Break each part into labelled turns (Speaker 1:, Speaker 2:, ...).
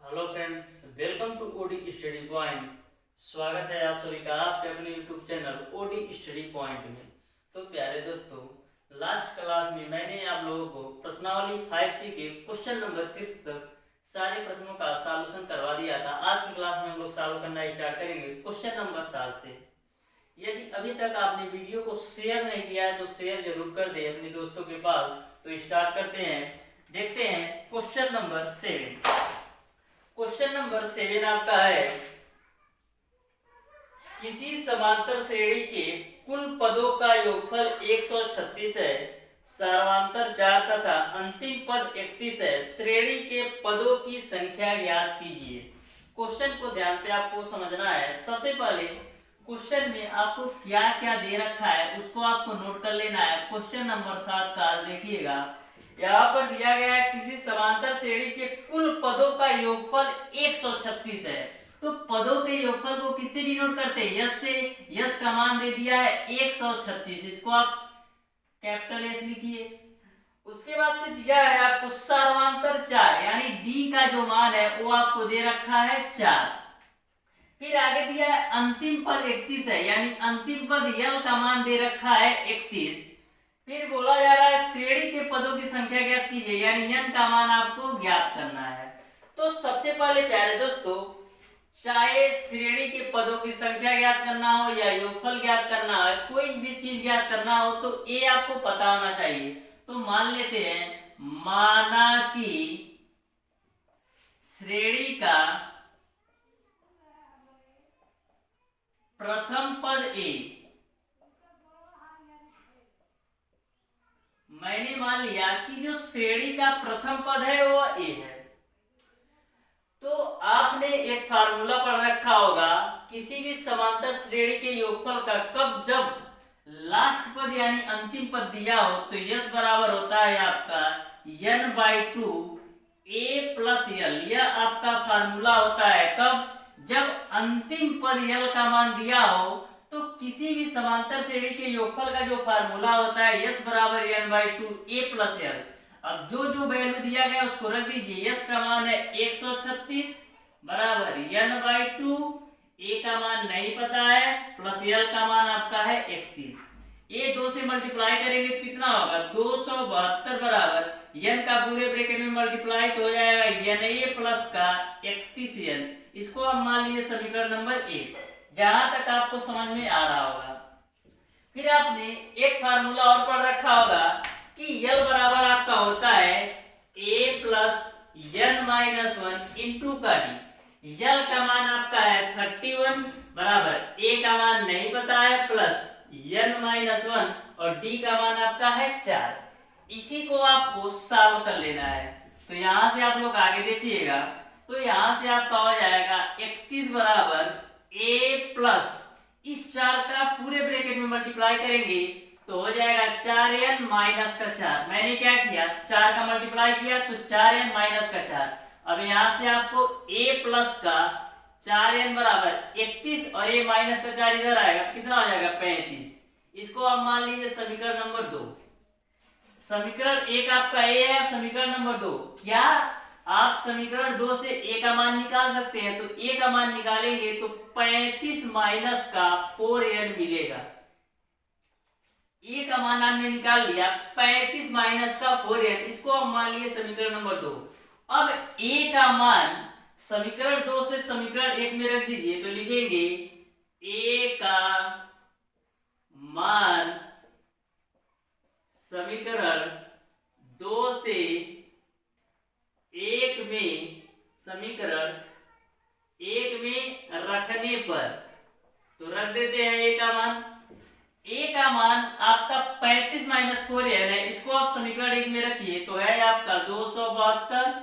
Speaker 1: Hello friends, welcome to OD study point. स्वागत है आप सभी का आपके अपने YouTube channel OD study point में। तो प्यारे दोस्तों, लास्ट क्लास में मैंने आप लोगों को प्रश्नावली 5C के क्वेश्चन नंबर 6 तक सारे प्रश्नों का सॉल्यूशन करवा दिया था। आज की क्लास में हम लोग सॉल्व करना स्टार्ट करेंगे क्वेश्चन नंबर 7 से। यदि अभी तक आपने वीडियो को शेयर नहीं किया है तो शेयर जरूर कर दे अपने दोस्तों के पास। तो स्टार्ट करते हैं, देखते हैं क्वेश्चन नंबर 7। क्वेश्चन नंबर 7 आपका है, किसी समांतर श्रेणी के कुल पदों का योगफल 136 है, सर्वांतर 4 तथा अंतिम पद 31 है, श्रेणी के पदों की संख्या ज्ञात कीजिए। क्वेश्चन को ध्यान से आपको समझना है। सबसे पहले क्वेश्चन में आपको क्या क्या दे रखा है उसको आपको नोट कर लेना है। क्वेश्चन नंबर 7 का देखिएगा, यहाँ पर दिया गया है किसी समांतर श्रेणी के कुल पदों का योगफल 136 है। तो पदों के योगफल को किससे डिनोट करते हैं? यस से। यस का मान दे दिया है 136, इसको आप कैपिटल एस लिखिए। उसके बाद से दिया है आपको सर्वांतर 4 यानी डी का जो मान है वो आपको दे रखा है 4। फिर आगे दिया है अंतिम पद 31 है यानी अंतिम पद यल का मान दे रखा है 31। फिर बोला जा रहा है श्रेणी के पदों की संख्या ज्ञात कीजिए यानी n का मान आपको ज्ञात करना है। तो सबसे पहले प्यारे दोस्तों, चाहे श्रेणी के पदों की संख्या ज्ञात करना हो या योगफल ज्ञात करना हो, कोई भी चीज ज्ञात करना हो तो ये आपको पता होना चाहिए। तो मान लेते हैं, माना कि श्रेणी का प्रथम पद ए, मैंने मान लिया कि जो श्रेणी का प्रथम पद है वो ए है। तो आपने एक फार्मूला पढ़ रखा होगा, किसी भी समांतर श्रेणी के योगफल का कब जब लास्ट पद यानी अंतिम पद दिया हो तो यस बराबर होता है आपका n/2 a प्लस यल। यह आपका फार्मूला होता है कब? जब अंतिम पद यल का मान दिया हो। तो किसी भी समांतर श्रेणी के योगफल का जो फार्मूला होता है यस बराबर n/2 a प्लस यल। अब जो वैल्यू दिया गया उसको रख दीजिए। यस का मान है 136 बराबर n/2, a का मान नहीं पता है, प्लस यल का मान आपका है 31। ये 2 से मल्टीप्लाई करेंगे तो कितना होगा? 272 बराबर n का पूरे ब्रैकेट में मल्टीप्लाई तो हो जाएगा na प्लस का 31n। इसको आप मान लीजिए समीकरण नंबर 1। जहां तक आपको समझ में आ रहा होगा। फिर आपने एक फार्मूला और पढ़ रखा होगा कि यल बराबर आपका होता है a प्लस n-1 इंटू का डी। यल का मान आपका है 31 बराबर a का मान नहीं पता है प्लस n-1 और d का मान आपका है 4। इसी को आपको सॉल्व कर लेना है। तो यहां से आप लोग आगे देखिएगा, तो यहां से आपका हो जाएगा 31 बराबर a प्लस इस 4 का पूरे ब्रैकेट में मल्टीप्लाई करेंगे तो हो जाएगा 4n माइनस का 4। मैंने क्या किया? 4 का मल्टीप्लाई किया तो 4n माइनस का 4। अब यहां से आपको a प्लस का 4n बराबर 31 और a माइनस का 4 इधर आएगा तो कितना हो जाएगा? 35। इसको आप मान लीजिए समीकरण नंबर 2। समीकरण 1 आपका a है, समीकरण नंबर 2 क्या आप समीकरण 2 से a का मान निकाल सकते हैं? तो a का मान निकालेंगे तो 35 माइनस का 4n मिलेगा। a का मान आपने निकाल लिया 35 माइनस का 4n, इसको आप मान लिए समीकरण नंबर 2। अब a का मान समीकरण 2 से समीकरण 1 में रख दीजिए तो लिखेंगे a का मान समीकरण 2 से 1 में, समीकरण 1 में रखने पर तो रख देते हैं a का मान। a का मान आपका 35 माइनस 4n है, इसको आप समीकरण 1 में रखिए तो है आपका 272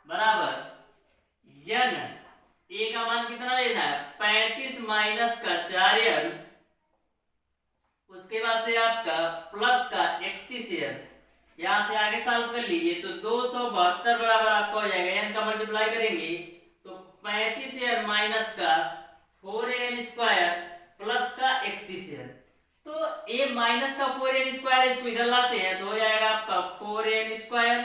Speaker 1: बराबर n। a का मान कितना लेना है? 35 माइनस का 4n, उसके बाद से आपका प्लस का 31n। यहां से आगे सॉल्व कर लीजिए तो 272 बराबर आपका हो जाएगा, n का मल्टीप्लाई करेंगे तो 35n माइनस का 4n स्क्वायर प्लस का 31n। तो a माइनस का 4n स्क्वायर इसको इधर लाते हैं तो हो जाएगा आपका 4n स्क्वायर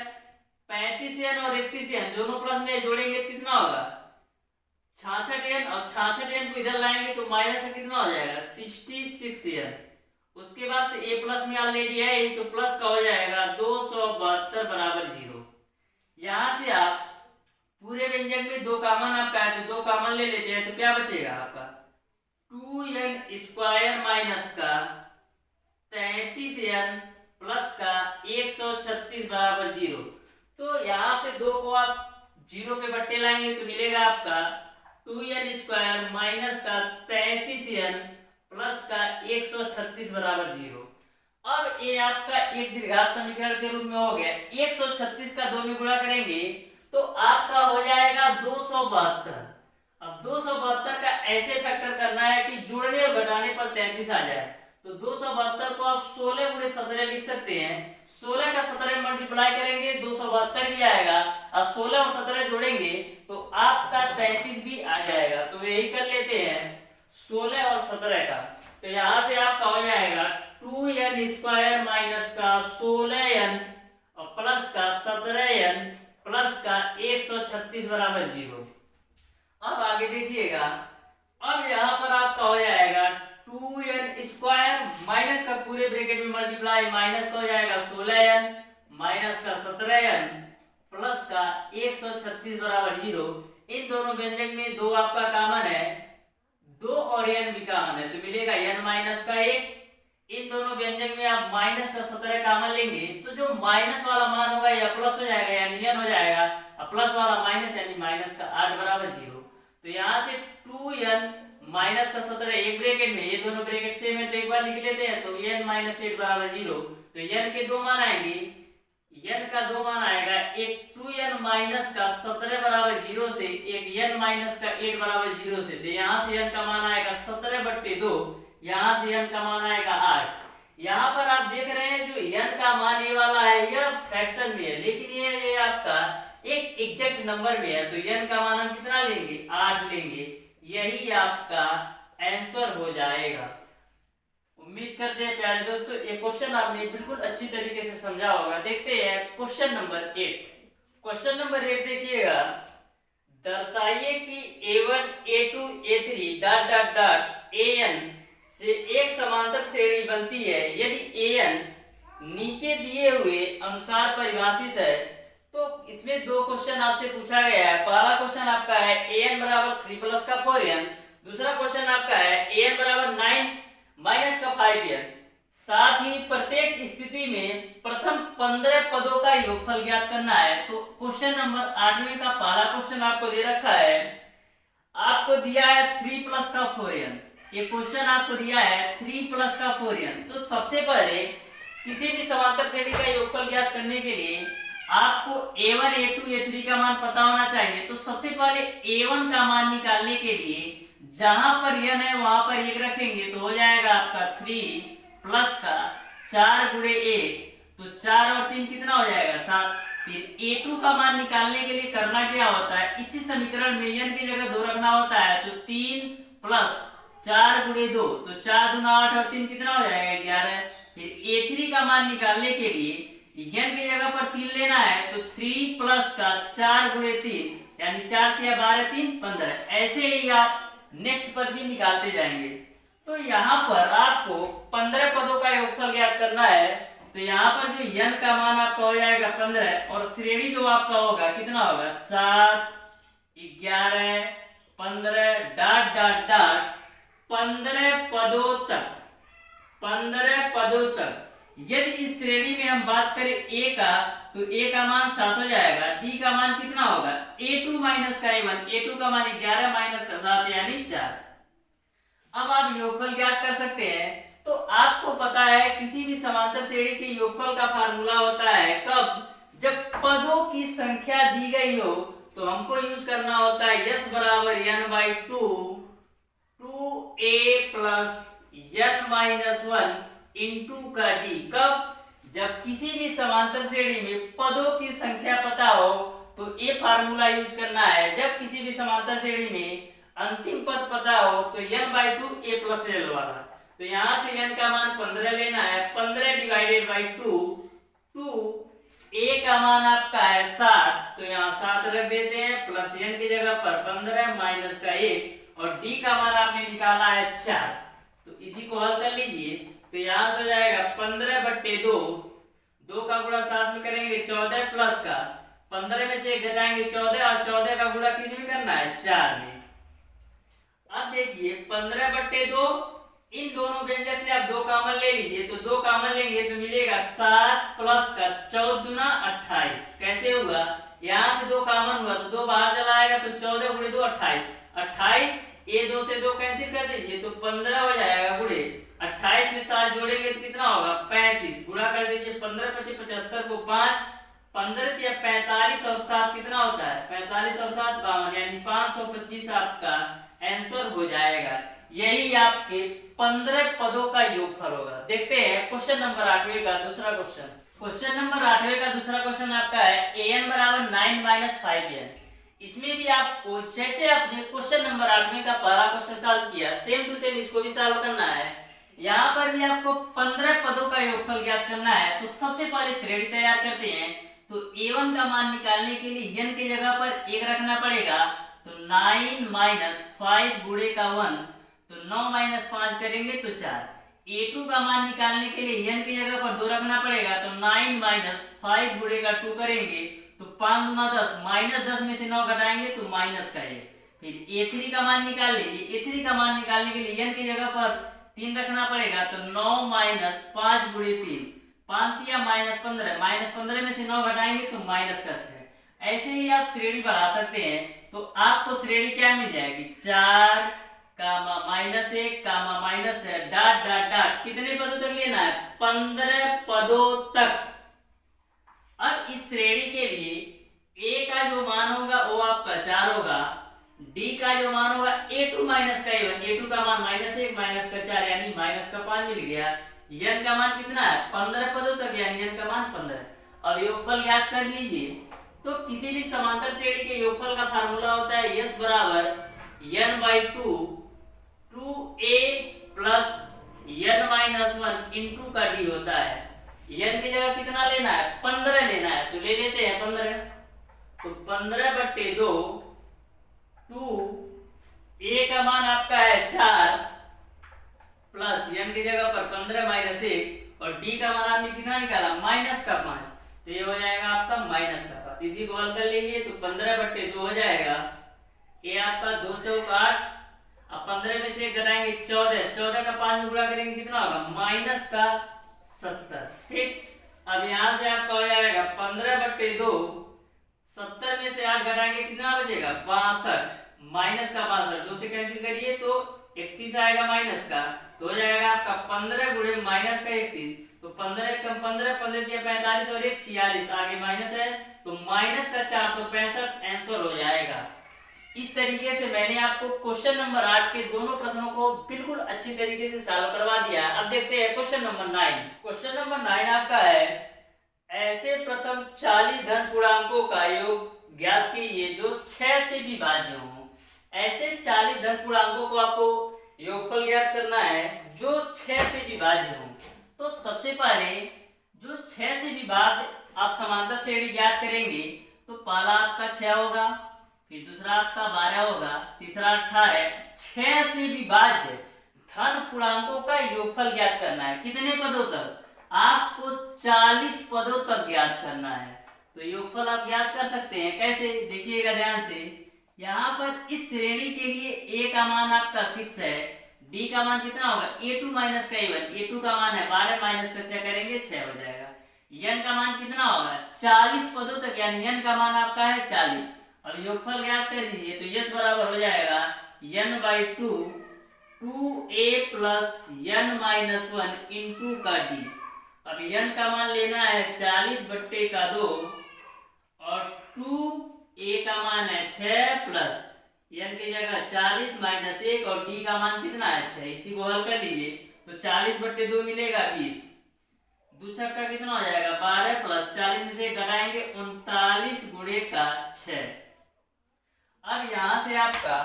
Speaker 1: 35n और 31n दोनों प्लस में जोड़ेंगे कितना होगा 66n, और 66n को इधर लाएंगे तो माइनस में कितना हो जाएगा 66n। उसके बाद से a प्लस में ऑलरेडी है तो प्लस का हो जाएगा 272 बराबर 0। यहां से आप पूरे व्यंजक में दो कॉमन आपका है तो दो कॉमन ले लेते हैं तो क्या बचेगा आपका 2n स्क्वायर माइनस का 33n प्लस का 136 बराबर 0। तो यहाँ से दो को आप जीरो के बट्टे लाएंगे तो मिलेगा आपका 2n स्क्वायर माइनस का 33n प्लस का 136 बराबर 0। अब ये आपका एक द्विघात समीकरण के रूप में हो गया। 136 का 2 में गुणा करेंगे तो आपका हो जाएगा 272। अब 272 का ऐसे फैक्टर करना है कि जुड़ने और घटाने पर 33 आ जाए। तो 272 को आप 16 गुणे 17 लिख सकते हैं। 16 का 17 मल्टीप्लाई करेंगे 272 भी आएगा। अब 16 और 17 जोड़ेंगे तो आपका 33 भी आ जाएगा। तो यही कर लेते हैं 16 और 17 का। तो यहाँ से आपका हो जाएगा 2n स्क्वायर माइनस का 16n और प्लस का 17n प्लस का 136 बराबर 0। अब आगे देखिएगा, अब यहाँ पर आपका हो जाएगा 2n स्क्वायर माइनस का पूरे ब्रैकेट में मल्टीप्लाई माइनस का हो जाएगा 16n माइनस का 17n प्लस का 136 बराबर 0। इन दोनों व्यंजक में दो आपका कॉमन है, 2 और n भी कॉमन है तो मिलेगा n माइनस का 1। इन दोनों व्यंजक में आप माइनस का 17 कॉमन लेंगे तो जो माइनस वाला मान होगा या प्लस हो जाएगा यानी n हो जाएगा, और प्लस वाला माइनस यानी माइनस का 8 बराबर 0। तो यहाँ से 2n माइनस का 17 एक ब्रैकेट में, ये दोनों ब्रैकेट सेम है तो एक बार लिख लेते हैं। तो n माइनस 8 बराबर 0। तो n के दो मान आएंगे, n का दो मान आएगा, एक 2n माइनस का 17 बराबर 0 से, एक n माइनस का 8 बराबर 0 से। तो यहाँ से n का मान आएगा 17/2, यहाँ से n का मान आएगा 8। यहाँ पर आप देख रहे हैं जो n का मान ये वाला है यह फ्रैक्शन में है, लेकिन ये आपका एक एग्जैक्ट नंबर में है। तो n का मान हम कितना लेंगे 8 लेंगे। यही आपका आंसर हो जाएगा। उम्मीद करते हैं प्यारे दोस्तों ये क्वेश्चन आपने बिल्कुल अच्छी तरीके से समझा होगा। देखते हैं क्वेश्चन नंबर 8। क्वेश्चन नंबर 8 देखिएगा, दर्शाइए कि a1 a2 a3 dot dot dot an से एक समांतर श्रेणी बनती है यदि an नीचे दिए हुए अनुसार परिभाषित है। तो इसमें दो क्वेश्चन आपसे पूछा गया है। पहला क्वेश्चन आपका है an बराबर 3 प्लस का 4n, दूसरा क्वेश्चन आपका है an बराबर 9 माइनस का 5n। साथ ही प्रत्येक स्थिति में प्रथम 15 पदों का योगफल ज्ञात करना है। तो क्वेश्चन नंबर 8वें का पहला क्वेश्चन आपको दे रखा है, आपको दिया है 3 प्लस का 4n। ये क्वेश्चन आपको दिया है 3 प्लस का 4n। तो सबसे पहले किसी भी समांतर श्रेणी का योगफल ज्ञात करने के लिए आपको a1 a2 a3 का मान पता होना चाहिए। तो सबसे पहले a1 का मान निकालने के लिए जहां पर n है वहां पर 1 रखेंगे तो हो जाएगा आपका 3 प्लस का 4 गुणे 1, तो 4 और 3 कितना हो जाएगा 7। फिर a2 का मान निकालने के लिए करना क्या होता है, इसी समीकरण में n की जगह 2 रखना होता है। तो 3 प्लस 4 गुणे 2, तो 4 दूना 8 और 3 कितना हो जाएगा 11। फिर a3 का मान निकालने के लिए n की जगह पर 3 लेना है तो 3 प्लस का 4 गुणे 3 यानी 4 3 12 3 15। ऐसे ही आप नेक्स्ट पद भी निकालते जाएंगे। तो यहाँ पर आपको 15 पदों का योगफल ज्ञात करना है। तो यहाँ पर जो n का मान आपका हो जाएगा 15 और श्रेणी जो आपका होगा कितना होगा 7 11 15 डॉट डॉट डॉट 15 पदों तक, 15 पदों तक। यदि इस श्रेणी में हम बात करें a का तो a का मान 7 हो जाएगा, d का मान कितना होगा a2 माइनस का a1, a2 का मान 11 माइनस का 7 यानी 4। अब आप योगफल ज्ञात कर सकते हैं। तो आपको पता है किसी भी समांतर श्रेणी के योगफल का फार्मूला होता है कब, जब पदों की संख्या दी गई हो। तो हमको यूज करना होता है s बराबर n/2 2a plus n minus 1 into का d। कब, जब किसी भी समांतर श्रेणी में पदों की संख्या पता हो तो ये फार्मूला यूज करना है। जब किसी भी समांतर श्रेणी में अंतिम पद पता हो तो n/2 a प्लस l वाला। तो यहाँ से n का मान 15 लेना है, 15 डिवाइडेड बाई 2, 2 a का मान आपका है 7, तो यहाँ 7 रख देते हैं, प्लस n की जगह पर 15 माइनस का 1, और d का मान आपने निकाला है 4। तो इसी को हल कर लीजिए, तो यहाँ से हो जाएगा 15/2, 2 का गुणा 7 में करेंगे 14 प्लस का 15 में से 1 घटाएंगे 14, और 14 का गुणा किस में करना है 4 में। अब देखिए 15/2, इन दोनों व्यंजक से आप 2 कॉमन ले लीजिए, तो 2 कॉमन लेंगे तो मिलेगा 7 प्लस का 14 दूना 28। कैसे हुआ, यहाँ से 2 कॉमन हुआ तो 2 बाहर चला आएगा, तो 14 गुणे 2 28, 28 ये 2 से 2 कैंसिल कर दीजिए तो 15 हो जाएगा, गुणे 28 में 7 जोड़ेंगे तो कितना होगा 35, गुणा कर दीजिए 15 25 75 को 5, 15 या 45 और 7 कितना होता है 45 और 7 52, यानी 525 आपका आंसर हो जाएगा। यही आपके 15 पदों का योगफल होगा। देखते हैं क्वेश्चन नंबर 8वें का दूसरा क्वेश्चन। क्वेश्चन नंबर 8वें का दूसरा क्वेश्चन आपका है an बराबर 9 - 5n। इसमें भी आपको जैसे आपने क्वेश्चन नंबर 8वें का पहला क्वेश्चन सॉल्व किया, सेम टू सेम इसको भी सॉल्व करना है। यहाँ पर भी आपको 15 पदों का योगफल ज्ञात करना है। तो सबसे पहले श्रेणी तैयार करते हैं। तो a1 का मान निकालने के लिए n की जगह पर 1 रखना पड़ेगा, तो 9 - 5 गुणे का 1, तो 9 - 5 करेंगे तो 4। a2 का मान निकालने के लिए n की जगह पर 2 रखना पड़ेगा, तो 9 - 5 गुणे का 2 करेंगे तो 5 दूना 10, -10 में से 9 घटाएंगे तो माइनस का 1। फिर a3 का मान निकाल लीजिए। a3 का मान निकालने के लिए n की जगह पर 3 रखना पड़ेगा, तो 9 - 5 गुणे 3, 5 या -15, -15 में से 9 घटाएंगे तो माइनस का 6। ऐसे ही आप श्रेणी बढ़ा सकते हैं। तो आपको श्रेणी क्या मिल जाएगी 4 कामा -1 कामा -1 डॉट डॉट डॉट, कितने पदों तक लेना है 15 पदों तक। अब इस श्रेणी के लिए a का जो मान होगा वो आपका 4 होगा, d का जो मान होगा a2 माइनस का a1, a2 का मान -1 माइनस का 4 यानी माइनस का 5 मिल गया। n का मान कितना है 15 पदों तक, यानी n का मान 15। अब योगफल याद कर लीजिए। तो किसी भी समांतर श्रेणी के योगफल का फार्मूला होता है s बराबर n/2 2a plus n-1 into का d होता है। n की जगह कितना लेना है 15 लेना है, तो ले लेते हैं 15। तो 15/2 2a का मान आपका है 4 प्लस n की जगह पर 15 - 1 और d का मान आपने कितना निकाला -5, तो ये हो जाएगा आपका -5। इसी को हल कर लीजिए तो 15/2 हो जाएगा, ये आपका 2 चौक 8, अब 15 में से 1 घटाएंगे 14, 14 का 5 में गुणा करेंगे कितना होगा -70। ठीक, अब यहाँ से आपका हो जाएगा 15/2, 70 में से 8 घटाएंगे कितना बचेगा 62, -62, 2 से कैंसिल करिए तो 31 आएगा माइनस का, तो हो जाएगा आपका 15 गुणे -31, तो 15 कम 15, 15 दिया 45 और 1 46, आगे माइनस है तो माइनस का 465 आंसर हो जाएगा। इस तरीके से मैंने आपको क्वेश्चन नंबर 8 के दोनों प्रश्नों को बिल्कुल अच्छी तरीके से सॉल्व करवा दिया। अब देखते हैं क्वेश्चन नंबर 9। क्वेश्चन नंबर 9 आपका है ऐसे प्रथम 40 धन पूर्णांकों का योग ज्ञात कीजिए जो 6 से विभाज्य हो। ऐसे 40 धन पूर्णांकों को आपको योगफल ज्ञात करना है जो 6 से विभाज्य हो। तो सबसे पहले जो 6 से विभाज्य आप समांतर श्रेणी ज्ञात करेंगे, तो पहला आपका 6 होगा, फिर दूसरा आपका 12 होगा, तीसरा 18। 6 से विभाज्य धन पूर्णांकों का योगफल ज्ञात करना है। कितने पदों तक? आपको 40 पदों तक ज्ञात करना है। तो योगफल आप ज्ञात कर सकते हैं। कैसे? देखिएगा ध्यान से। यहाँ पर इस श्रेणी के लिए a का मान आपका 6 है, d का मान कितना होगा a2 माइनस का a1, a2 का मान है 12 माइनस का 6 करेंगे 6 हो जाएगा। n का मान कितना होगा 40 पदों तक, यानी n का मान आपका है 40। और योगफल ज्ञात कर दीजिए तो s बराबर हो जाएगा n/2 2a plus n-1 into का d। अब n का मान लेना है 40/2 और 2a का मान है 6 प्लस n की जगह 40 माइनस 1 और d का मान कितना है 6। इसी को हल कर लीजिए तो 40/2 मिलेगा 20, 2 छक्का कितना हो जाएगा 12 प्लस 40 में से घटाएंगे 39 गुणे का 6। अब यहाँ से आपका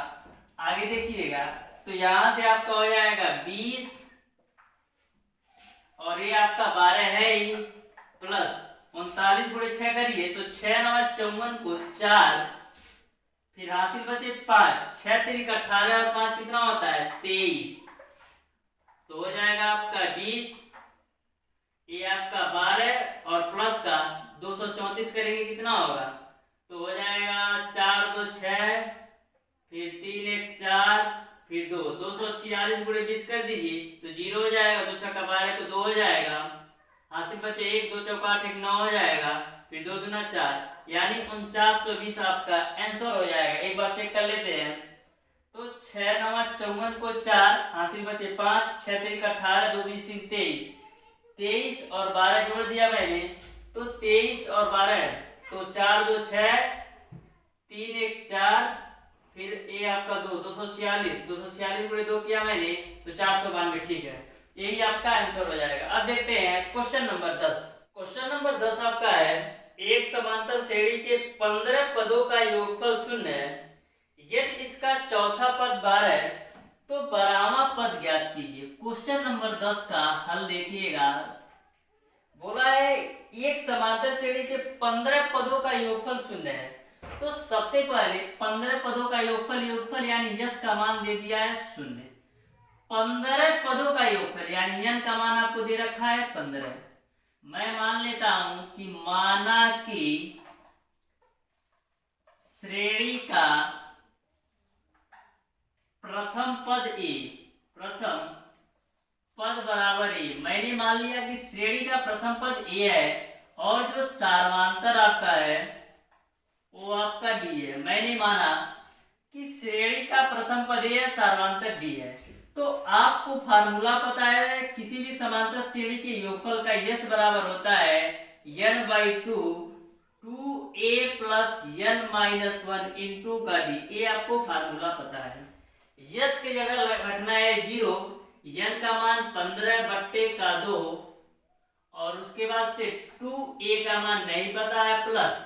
Speaker 1: आगे देखिएगा तो यहाँ से आपका हो जाएगा 20 और ये आपका 12 है ही प्लस 39 गुणे 6 करिए तो 6 नवा 54 को 4, फिर हासिल बचे 5, 6 3 18 और 5 कितना होता है 23, तो हो जाएगा आपका 20, ये आपका 12 और प्लस का 234 करेंगे कितना होगा, तो हो जाएगा 4 2 6, फिर 3 1 4, फिर 2 246 गुणे 20 कर दीजिए तो 0 हो जाएगा, 2 छक्का 12 को 2 हो जाएगा, हासिल बचे 1 2 चौका 8 1 9 हो जाएगा, फिर 2 दूना 4, यानी 4920 आपका आंसर हो जाएगा। एक बार चेक कर लेते हैं, तो 6 नवा 54 को 4, हासिल बचे 5, 6 3 18, 2 20 3 23, 23 और 12 जोड़ दिया मैंने, तो 23 और 12, तो 4 2 6, 3 1 4, फिर ए आपका 2 246 गुणे 2 किया मैंने तो 492, ठीक है, यही आपका आंसर हो जाएगा। अब देखते हैं क्वेश्चन नंबर 10। क्वेश्चन नंबर 10 आपका है, एक समांतर श्रेणी के 15 पदों का योगफल 0 है, यदि इसका चौथा पद 12 है तो 12वां पद ज्ञात कीजिए। क्वेश्चन नंबर 10 का हल देखिएगा, बोला है एक समांतर श्रेणी के 15 पदों का योगफल 0 है, तो सबसे पहले 15 पदों का योगफल यानी यश का मान दे दिया है 0, 15 पदों का योगफल यानी n का मान आपको दे रखा है 15। मैं मान लेता हूं कि माना कि श्रेणी का प्रथम पद ए, प्रथम पद बराबर ए, मैंने मान लिया कि श्रेणी का प्रथम पद ए है और जो सार्वांतर आपका है वो आपका डी है। मैंने माना कि श्रेणी का प्रथम पद ए है, सार्वांतर डी है, तो आपको फार्मूला पता है किसी भी समांतर श्रेणी के योगफल का यश बराबर होता है n/2 2a plus n-1 into का डी, ये आपको फार्मूला पता है। यश की जगह रखना है 0, n का मान 15/2 और उसके बाद से 2a का मान नहीं पता है प्लस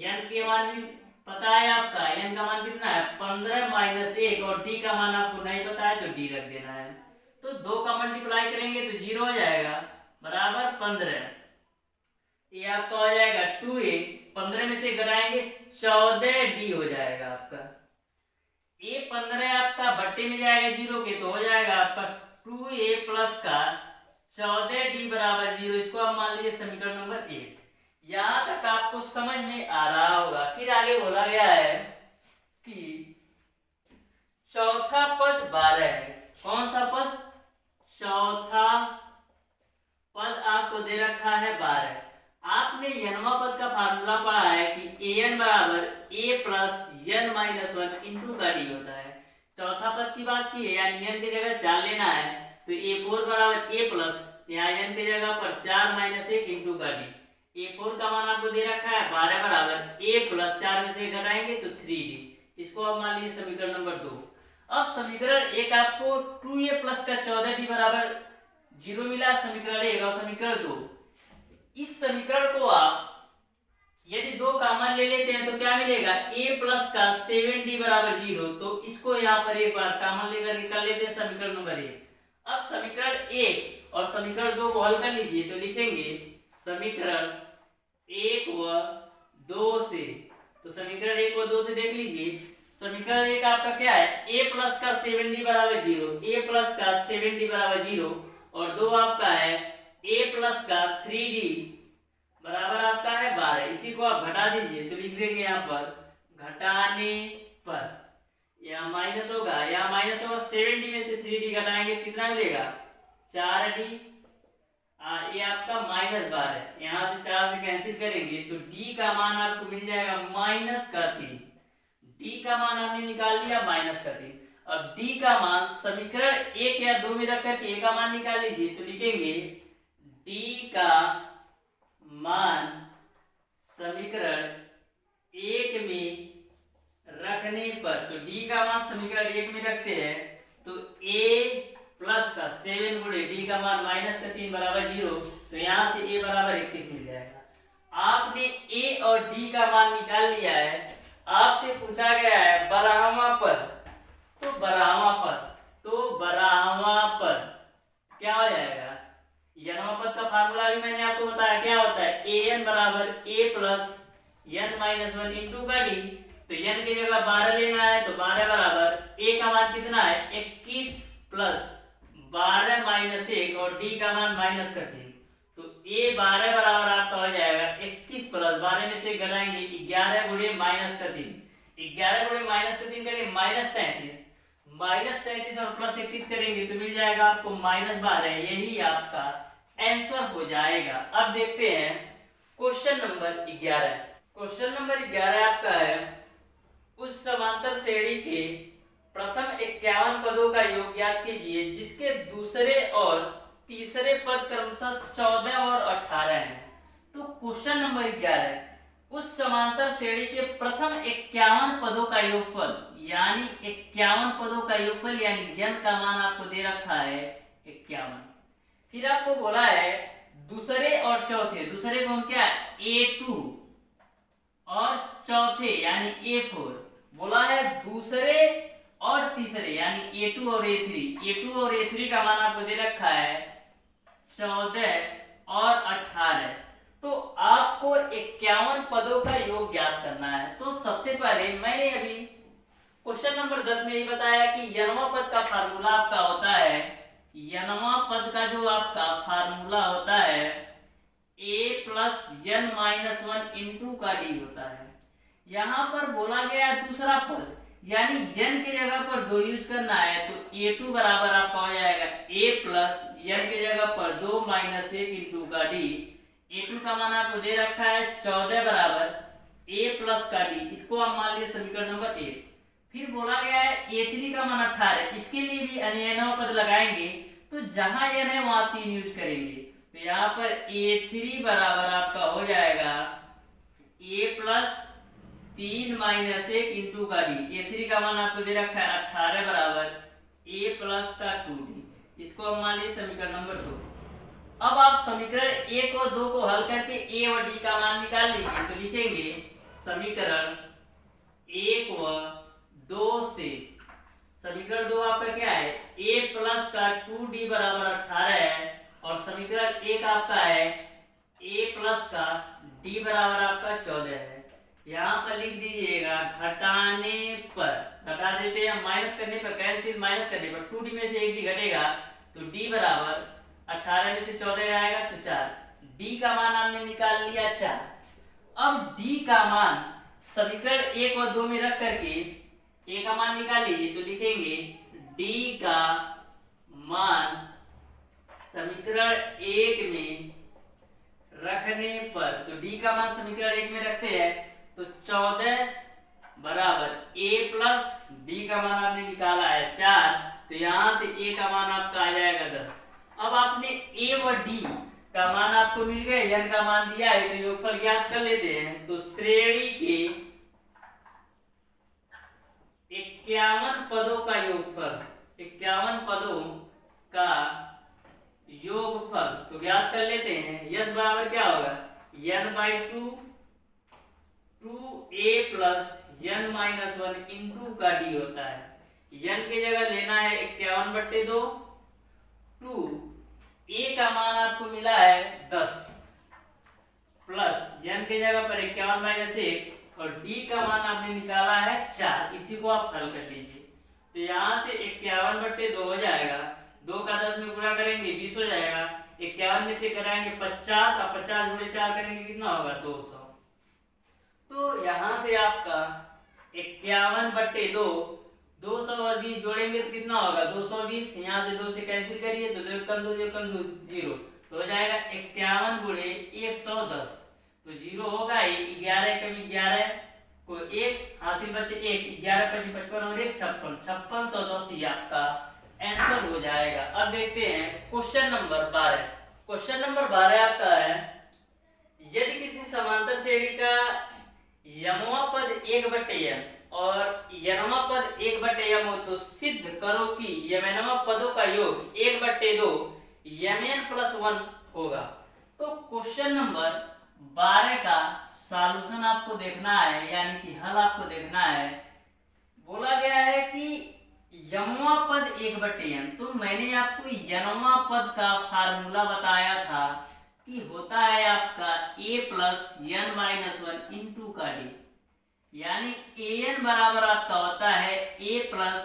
Speaker 1: n के मान भी पता है आपका, n का मान कितना है 15 - 1 और d का मान आपको नहीं पता है तो d रख देना है, तो 2 का मल्टीप्लाई करेंगे तो 0 हो जाएगा बराबर 15, ये आपका हो जाएगा 2a, 15 में से घटाएंगे 14d हो जाएगा आपका, ये 15 आपका बट्टे में जाएगा 0 के तो हो जाएगा आपका 2a प्लस का 14d बराबर 0। इसको आप मान लीजिए समीकरण नंबर 1। यहां तक आपको समझ में आ रहा होगा। फिर आगे बोला गया है कि चौथा पद 12 है, कौन सा पद, चौथा पद आपको दे रखा है 12। आपने n पद का फार्मूला पढ़ा है कि an बराबर a प्लस n-1 इंटू का डी होता है। चौथा पद की बात की है यानी n की जगह 4 लेना है तो a4 बराबर a प्लस यहाँ n की जगह पर 4 - 1 इंटू का डी, a4 का मान आपको दे रखा है 12 बराबर a प्लस 4 में से घटाएंगे तो 3d, इसको आप मान लीजिए समीकरण नंबर 2। अब समीकरण 1 आपको 2a प्लस का 14d बराबर 0 मिला समीकरण 1, और समीकरण 2, इस समीकरण को आप यदि 2 कॉमन ले लेते हैं तो क्या मिलेगा a प्लस का 7d बराबर 0, तो इसको यहाँ पर एक बार कॉमन लेकर कर लेते हैं समीकरण नंबर 1। अब समीकरण 1 और समीकरण 2 को हल कर लीजिए तो लिखेंगे समीकरण 1 व 2 से, तो समीकरण 1 व 2 से देख लीजिए, समीकरण 1 आपका क्या है a प्लस का 7d बराबर 0, a प्लस का 7d बराबर 0, और 2 आपका है a प्लस का 3d बराबर आपका है 12। इसी को आप घटा दीजिए तो लिख देंगे यहाँ पर घटाने पर, यहाँ माइनस होगा, यहाँ माइनस होगा 7d में से 3d घटाएंगे कितना मिलेगा 4d, ये आपका -12, यहाँ से 4 से कैंसिल करेंगे तो d का मान आपको मिल जाएगा -3, d का मान आपने निकाल लिया -3। अब d का मान समीकरण 1 या 2 में रख करके a का मान निकाल लीजिए तो लिखेंगे d का मान समीकरण 1 में रखने पर, तो d का मान समीकरण 1 में रखते हैं तो a प्लस का 7 गुणे d का मान -3 बराबर 0, तो यहाँ से a बराबर 31 मिल जाएगा। आपने a और d का मान निकाल लिया है। आपसे पूछा गया है 12वां पद, तो 12वां पद, तो 12वां पद क्या हो जाएगा, n पद का फार्मूला भी मैंने आपको बताया क्या होता है an बराबर n माइनस वन इंटू का डी, तो n की जगह 12 लेना है, तो 12 बराबर a का मान कितना है 21 प्लस 12 माइनस 1 और d का मान माइनस का 3, तो a 12 बराबर आपका हो जाएगा 21 प्लस 12 में से घटाएंगे 11 गुणे माइनस का 3, 11 गुणे माइनस का 3 करेंगे माइनस 33 और प्लस 21 करेंगे तो मिल जाएगा आपको माइनस 12, यही आपका आंसर हो जाएगा। अब देखते हैं क्वेश्चन नंबर 11। क्वेश्चन नंबर 11 आपका है उस समांतर श्रेणी के प्रथम 51 पदों का योग ज्ञात कीजिए जिसके दूसरे और तीसरे पद क्रमशः 14 और 18 हैं। तो क्वेश्चन नंबर 11 उस समांतर श्रेणी के प्रथम 51 पदों का योगफल, यानी 51 पदों का योगफल, यानी n का मान आपको दे रखा है 51। फिर आपको बोला है दूसरे और चौथे, दूसरे कौन क्या है A2 और चौथे यानी A4, बोला है दूसरे और तीसरे यानी A2 और A3 का मान आपको दे रखा है 14 और 18। तो आपको 51 पदों का योग ज्ञात करना है। तो सबसे पहले मैंने अभी क्वेश्चन नंबर 10 में ही बताया कि यनवा पद का फार्मूला आपका होता है, यनवा पद का जो आपका फार्मूला होता है a plus n minus one into का डी होता है। यहाँ पर बोला गया दूसरा पद यानी n की जगह पर 2 यूज करना है, तो a2 बराबर आपका हो जाएगा a प्लस n की जगह पर 2 माइनस 1 इंटू का डी। a2 का मान आपको दे रखा है 14 बराबर a प्लस का डी, इसको आप मान लीजिए समीकरण नंबर 1। फिर बोला गया है a3 का मान 18, इसके लिए भी अनयनवा पद लगाएंगे तो जहां n है वहां 3 यूज करेंगे, तो यहाँ पर a3 बराबर आपका हो जाएगा a प्लस 3 माइनस 1 इंटू का डी। a3 का मान आपको दे रखा है 18 बराबर a प्लस का 2d, इसको हम मान लीजिए समीकरण नंबर 2। अब आप समीकरण 1 और 2 को हल करके a और d का मान निकाल लीजिए, तो लिखेंगे समीकरण 1 व 2 से समीकरण 2 आपका क्या है a प्लस का 2d बराबर 18 है, और समीकरण 1 आपका है a प्लस का d बराबर आपका 14 है। यहाँ पर लिख दीजिएगा घटाने पर, घटा देते हैं माइनस करने पर, कैंसिल माइनस करने पर 2d में से 1d घटेगा तो d बराबर 18 में से 14 आएगा तो 4, d का मान आपने निकाल लिया 4। अब d का मान समीकरण 1 और 2 में रख करके a का मान निकाल लीजिए, तो लिखेंगे d का मान समीकरण 1 में रखने पर, तो d का मान समीकरण 1 में रखते हैं तो 14 बराबर a प्लस d का मान आपने निकाला है 4, तो यहाँ से a का मान आपका आ जाएगा 10। अब आपने a व d का मान आपको मिल गया, n का मान दिया है, तो योगफल ज्ञात कर लेते हैं। तो श्रेणी के 51 पदों का योगफल, 51 पदों का योगफल तो ज्ञात कर लेते हैं। यस बराबर क्या होगा n/2 2a plus n minus 1 into का d होता है। n की जगह लेना है 51/2, 2 a का मान आपको मिला है 10 प्लस n की जगह पर 51 माइनस 1 और d का मान आपने निकाला है 4, इसी को आप हल कर लीजिए। तो यहाँ से 51/2 हो जाएगा, 2 का 10 में गुणा करेंगे 20 हो जाएगा, 51 में से कराएंगे 50 और 50 गुणे 4 करेंगे कितना होगा 200। तो यहाँ से आपका 51/2 200 और 20 जोड़ेंगे तो कितना होगा 220, यहाँ से 2 से कैंसिल करिए तो 2 कम 2 0 तो हो जाएगा 51 गुणे 110, तो 0 होगा 11 कम 11 को 1 हासिल बचे 1, 11 × 55 और 1 56, 5610 आपका आंसर हो जाएगा। अब देखते हैं क्वेश्चन नंबर 12। क्वेश्चन नंबर 12 आपका है यदि किसी समांतर श्रेणी का यमवा पद 1/m और यनवा पद 1/m हो तो सिद्ध करो कि यमनवा पदों का योग 1/2 mn + 1 होगा। तो क्वेश्चन नंबर 12 का सॉल्यूशन आपको देखना है, यानी कि हल आपको देखना है। बोला गया है कि यमवा पद 1/m, तो मैंने आपको यनवा पद का फार्मूला बताया था कि होता है आपका a plus n minus one into का d, यानी an बराबर आपका होता है a plus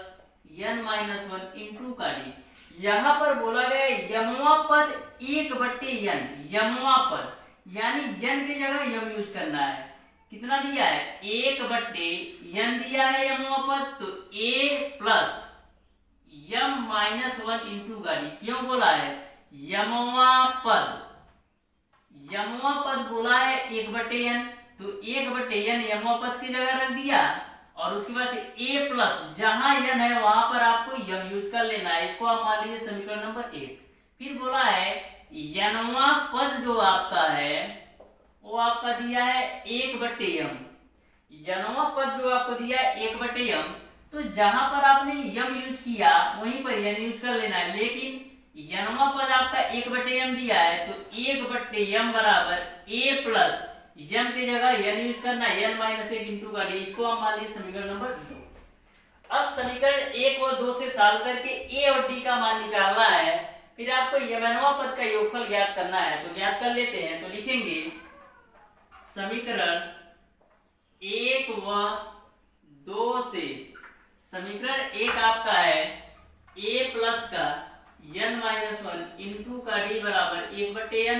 Speaker 1: n minus one into का d। यहाँ पर बोला गया यमवा पद 1/n, यमवा पद यानी n की जगह यम यूज करना है। कितना दिया है 1/n दिया है यमवा पद, तो a plus m minus one into का d। क्यों बोला है यमवा पद, यमवा पद बोला है 1/n, तो 1/n यमवा पद की जगह रख दिया और उसके बाद से a प्लस जहां n है वहां पर आपको यम यूज कर लेना है। इसको आप मान लीजिए समीकरण नंबर 1। फिर बोला है यमवा पद जो आपका है वो आपका दिया है 1/m, यमवा पद जो आपको दिया है 1/m, तो जहां पर आपने यम यूज किया वहीं पर n यूज कर लेना है। लेकिन यमवा पद आपका 1/m दिया है, तो 1/m बराबर a प्लस यम की जगह n यूज करना है, n माइनस 1 इंटू का d। इसको हम मान लीजिए समीकरण नंबर 2। अब समीकरण 1 और 2 से सॉल्व करके a और d का मान निकालना है। फिर आपको यमनवा पद का योगफल ज्ञात करना है, तो ज्ञात कर लेते हैं। तो लिखेंगे समीकरण 1 व 2 से, समीकरण 1 आपका है a प्लस का n माइनस वन इंटू का d बराबर 1/n,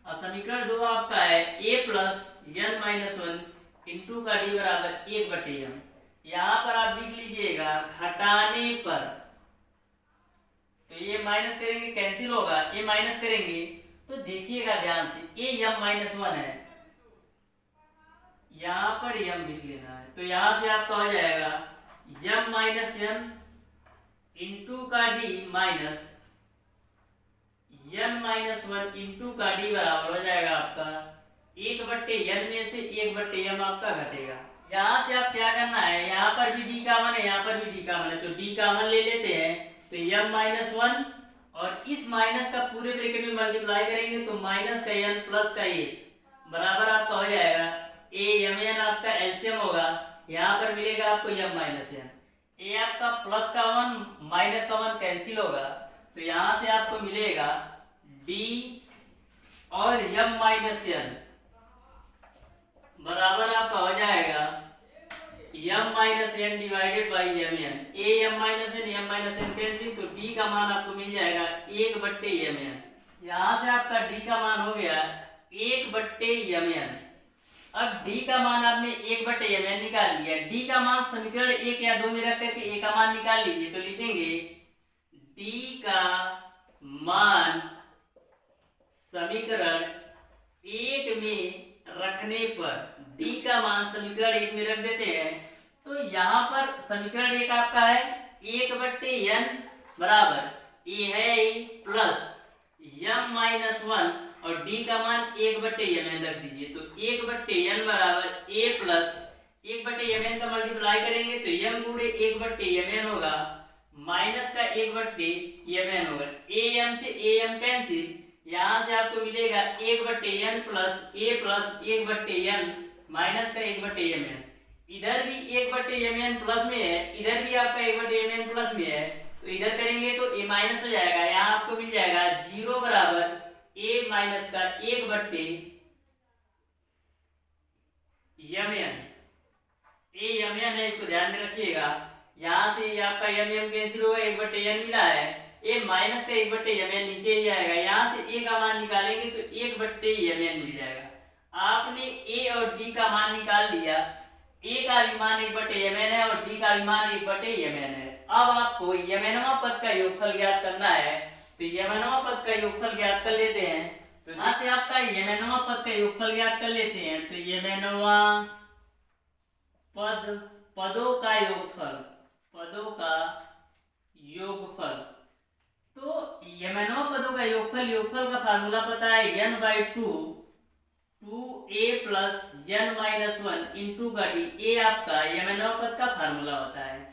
Speaker 1: और समीकरण 2 आपका है a plus n minus one into का d बराबर 1/m। यहाँ पर आप लिख लीजिएगा घटाने पर, तो ये माइनस करेंगे कैंसिल होगा, ये माइनस करेंगे तो देखिएगा ध्यान से, a m माइनस वन है, यहाँ पर m लिख लेना है, तो यहाँ से आपका हो जाएगा m माइनस n इंटू का d minus n minus one into का d बराबर हो जाएगा आपका 1/n में से 1/m आपका घटेगा। यहाँ से आप क्या करना है, यहाँ पर भी d का मान है, यहाँ पर भी d का मान है, तो d का मान ले लेते हैं, तो m माइनस वन और इस माइनस का पूरे ब्रैकेट में मल्टीप्लाई करेंगे तो माइनस का n प्लस का 1 बराबर आपका हो जाएगा a mn, आपका एलसीएम होगा, यहाँ पर मिलेगा आपको m माइनस n, a आपका प्लस का 1 माइनस का 1 कैंसिल होगा, तो यहाँ से आपको मिलेगा d और m माइनस n बराबर आपका हो जाएगा m minus n divided by mn, a m minus n cancel, तो d का मान आपको मिल जाएगा 1/mn। यहाँ से आपका d का मान हो गया 1/mn। अब d का मान आपने 1/mn निकाल लिया, d का मान समीकरण 1 या 2 में रख करके a का मान निकाल लीजिए, तो लिखेंगे d का मान समीकरण 1 में रखने पर, d का मान समीकरण 1 में रख देते हैं, तो यहाँ पर समीकरण 1 आपका है 1/n बराबर a है प्लस m माइनस वन और d का मान 1/mn रख दीजिए, तो 1/n बराबर a प्लस 1/mn का मल्टीप्लाई करेंगे तो m गुणे 1/mn होगा, माइनस का 1/mn होगा, am से am कैंसिल, यहाँ से आपको मिलेगा 1/n plus a plus 1/n minus का 1/mn। इधर भी 1/mn प्लस में है, इधर भी आपका 1/mn प्लस में है, तो इधर करेंगे तो a माइनस हो जाएगा, यहाँ आपको मिल जाएगा 0 बराबर a माइनस का 1/mn, a mn है, इसको ध्यान में रखिएगा। यहाँ से आपका m कैंसिल होगा, 1/n मिला है, a माइनस का 1/mn नीचे ही जाएगा, यहाँ से a का मान निकालेंगे तो 1/mn मिल जाएगा। आपने a और d का मान निकाल लिया, a का भी मान 1/mn है और d का भी मान 1/mn है। अब आपको यमनवा पद का योगफल ज्ञात करना है, तो यमनवा पद का योगफल ज्ञात कर लेते हैं। तो यहाँ से आपका यमनवा पद का योगफल ज्ञात कर लेते हैं, तो यमनवा पद, पदों का योगफल, पदों का योगफल, तो यमनवा पदों का योगफल, योगफल का फार्मूला पता है n/2 2a plus n minus one into का d, a आपका यमनवा पद का फार्मूला होता है।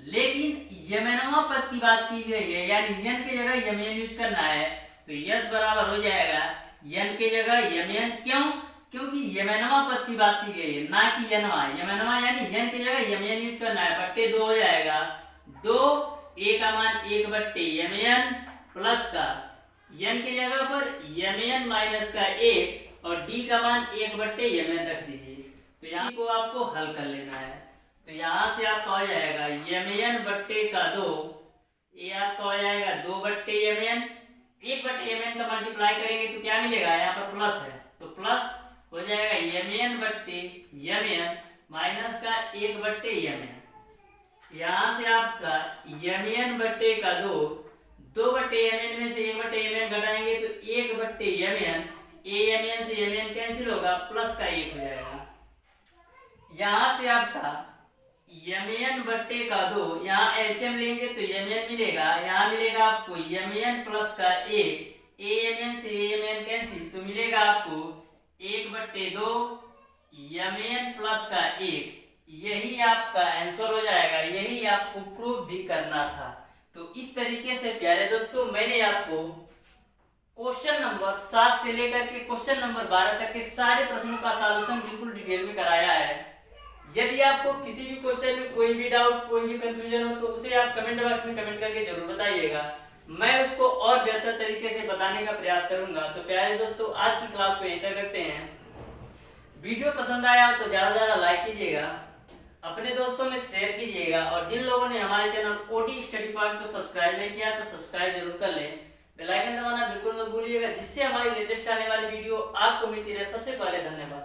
Speaker 1: लेकिन यमनवा पद की बात की गई है, यानी n की जगह mn यूज करना है, तो s बराबर हो जाएगा n की जगह mn। क्यों? क्योंकि यमनवा पद की बात की गई है, ना कि यनवा। यमनवा यानी n की जगह mn यूज करना है, बट्टे 2 हो जाएगा, 2 a का मान 1/mn प्लस का n की जगह पर mn माइनस का 1 और d का मान 1/mn रख दीजिए। तो यहाँ को आपको हल कर लेना है। तो यहाँ से आपका हो जाएगा mn बट्टे का 2, ये आपका हो जाएगा 2/mn। 1/mn का मल्टीप्लाई करेंगे तो क्या मिलेगा, यहाँ पर प्लस है तो प्लस हो जाएगा mn/mn माइनस का 1/mn। यहाँ से आपका mn बट्टे का 2/mn में से 1/mn घटाएंगे तो 1/mn, mn से mn कैंसिल होगा, प्लस का 1 हो जाएगा। यहाँ से आपका mn बट्टे का 2, यहाँ एलसीएम लेंगे तो mn मिलेगा, यहाँ मिलेगा आपको mn प्लस का 1, mn से mn कैंसिल तो मिलेगा आपको 1/2 mn प्लस का 1। यही आपका आंसर हो जाएगा, यही आपको प्रूफ भी करना था। तो इस तरीके से प्यारे दोस्तों मैंने आपको क्वेश्चन नंबर 7 से लेकर के क्वेश्चन नंबर 12 तक के सारे प्रश्नों का सॉल्यूशन बिल्कुल डिटेल में कराया है। यदि आपको किसी भी क्वेश्चन में कोई भी डाउट, कोई भी कंफ्यूजन हो तो उसे आप कमेंट बॉक्स में कमेंट करके जरूर बताइएगा, मैं उसको और बेहतर तरीके से बताने का प्रयास करूंगा। तो प्यारे दोस्तों आज की क्लास को यहीं तक रखते हैं। वीडियो पसंद आया हो तो ज्यादा से ज्यादा लाइक कीजिएगा, अपने दोस्तों में शेयर कीजिएगा, और जिन लोगों ने हमारे चैनल ओडी स्टडी पॉइंट को सब्सक्राइब नहीं किया तो सब्सक्राइब जरूर कर लें। बेल आइकन दबाना बिल्कुल मत भूलिएगा, जिससे हमारी लेटेस्ट आने वाली वीडियो आपको मिलती रहे सबसे पहले। धन्यवाद।